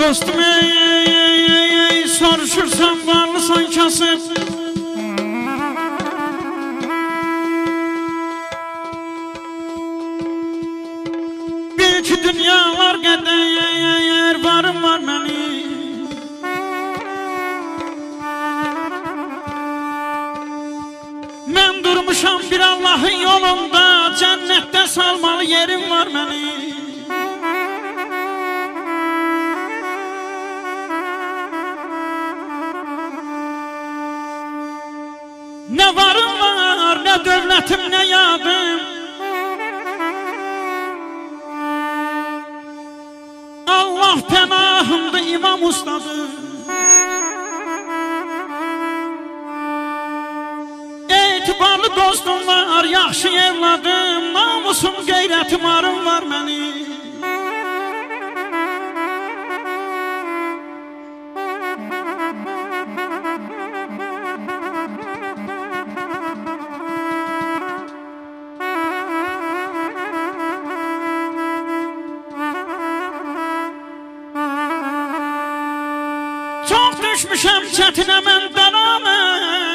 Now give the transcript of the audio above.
Dostum soruşursan varlısan kasıb Büyük dünyalar qədər varım var mənim Mən durmuşam bir Allah'ın yolunda Cənnətdə salmalı yerim var mənim Ne varım var, ne dövlətim, ne yadım Allah pənahımdı imam ustadım Etibarlı dostum var, yaxşı evladım Namusum, qeyrətim, arım var mənim Çok düşmüşəm çətinə mən dənamə